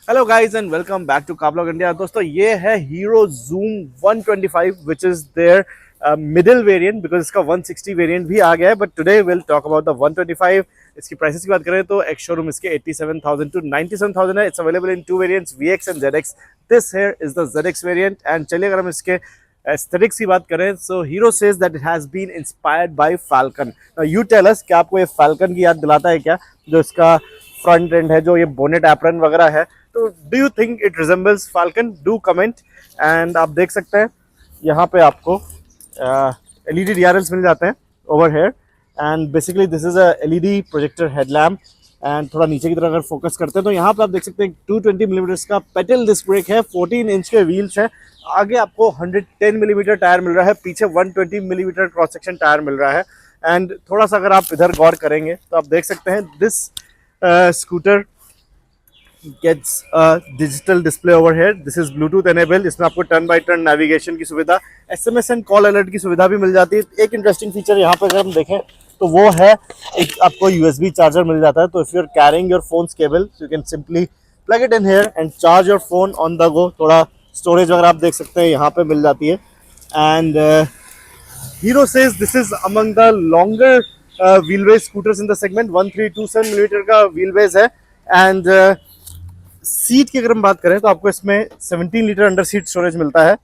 Hello guys and welcome back to car blog India. दोस्तों ये है Hero Zoom 125 which is their middle variant because इसका 160 variant भी आ गया है, but today will talk about the 125। इसकी प्राइसेस की बात करें तो एक शोरूम इसके 87,000 टू 97,000 है। It's available in two variants, VX and ZX। This here is the ZX variant. And चलिए अगर हम इसके एस्थेटिक्स की बात करें, so Hero says that it has been inspired by falcon. Now you tell us, क्या आपको ये फाल्कन की याद दिलाता है क्या? जो इसका फ्रंट एंड है, जो ये बोनेट एप्रन वगैरह है, तो do you think it resembles falcon? Do comment. And आप देख सकते हैं यहाँ पे आपको LED DRLs मिल जाते हैं over here. And basically this is a LED projector headlamp. And थोड़ा नीचे की तरफ अगर फोकस करते हैं तो यहाँ पे आप देख सकते हैं 220 मिलीमीटर का पेडल डिस्क ब्रेक है, 14 इंच के व्हील्स हैं। आगे आपको 110 मिलीमीटर टायर मिल रहा है, पीछे 120 मिलीमीटर क्रॉस सेक्शन टायर मिल रहा है। एंड थोड़ा सा अगर आप इधर गौर करेंगे तो आप देख सकते हैं this scooter gets a digital display over here. This is Bluetooth enabled. इसमें आपको टर्न बाय टर्न नेविगेशन की सुविधा, SMS एंड कॉल अलर्ट की सुविधा भी मिल जाती है। एक इंटरेस्टिंग फीचर यहाँ पे अगर हम देखें तो वो है एक आपको USB चार्जर मिल जाता है। तो if you are carrying your phone's cable you can simply plug it in here and charge your phone on the go. थोड़ा स्टोरेज वगैरह आप देख सकते हैं यहाँ पे मिल जाती है। And Hero says this is among the longer wheelbase scooters in the segment। 1327 millimetre का wheelbase है। एंड सीट की अगर हम बात करें तो आपको इसमें 17 लीटर अंडर सीट स्टोरेज मिलता है।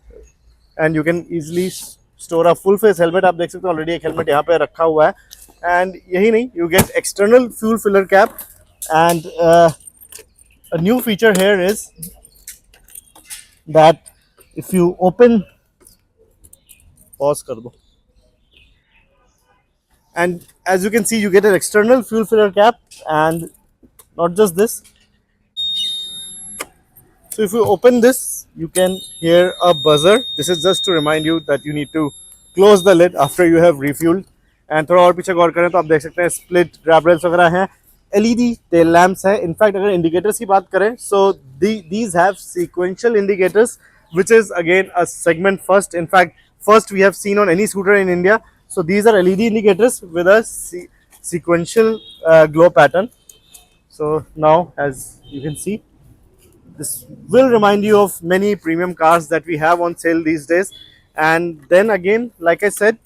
And you can easily store a full face helmet. आप देख सकते हो ऑलरेडी एक हेलमेट यहाँ पे रखा हुआ है। एंड यही नहीं, you get external fuel filler cap. And a new feature here is that if you open, pause कर दो, and as you can see you get an external fuel filler cap। and not just this, so if you open this you can hear a buzzer। this is just to remind you that you need to close the lid after you have refueled। and थोड़ा और पीछे गौर करें तो आप देख सकते हैं split grab rails वगैरह हैं, LED टेल लैम्प्स है। इनफैक्ट अगर इंडिकेटर्स की बात करें सो these have sequential indicators which is again a segment first। in fact first we have seen on any scooter in India। so these are LED indicators with a sequential glow pattern। so now as you can see, this will remind you of many premium cars that we have on sale these days। and then again, like I said,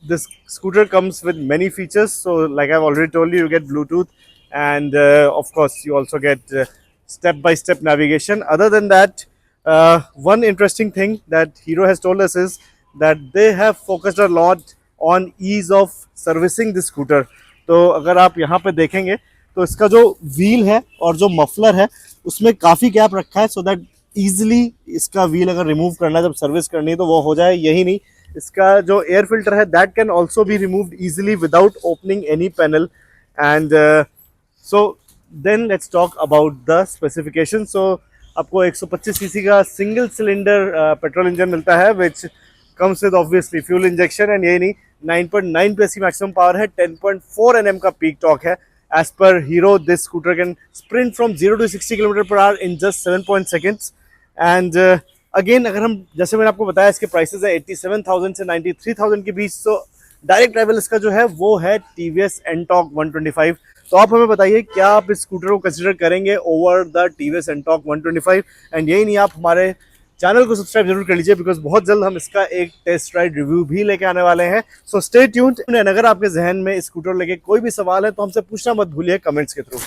this scooter comes with many features। so like I've already told you, you get Bluetooth and of course you also get step-by-step navigation। other than that, one interesting thing that Hero has told us is that they have focused a lot on ease of servicing this scooter। तो अगर आप यहाँ पे देखेंगे तो इसका जो wheel है और जो मफलर है उसमें काफ़ी गैप रखा है, सो दैट ईजिली इसका व्हील अगर रिमूव करना है, जब सर्विस करनी है तो वो हो जाए। यही नहीं, इसका जो एयर फिल्टर है that can also be removed easily without opening any panel. And so then let's talk about the specification. So आपको 125 सीसी का सिंगल सिलेंडर पेट्रोल इंजन मिलता है which comes with obviously fuel injection. And यही नहीं, 9.9 PS की maximum power है, 10.4 Nm का peak torque है। As per Hero, this scooter can sprint from 0 to 60 km/h in just 7 seconds। and again अगर हम, जैसे मैंने आपको बताया, इसके प्राइसेस है 87,000 से 93,000 के बीच। तो डायरेक्ट राइवल इसका जो है वो है TVS Ntorq 125। तो आप हमें बताइए, क्या आप इस स्कूटर को कंसिडर करेंगे over the TVS Ntorq 125? And यही नहीं, आप हमारे चैनल को सब्सक्राइब जरूर कर लीजिए बिकॉज बहुत जल्द हम इसका एक टेस्ट राइड रिव्यू भी लेके आने वाले हैं। So stay tuned. अगर आपके जहन में स्कूटर लेके कोई भी सवाल है तो हमसे पूछना मत भूलिए कमेंट्स के थ्रू।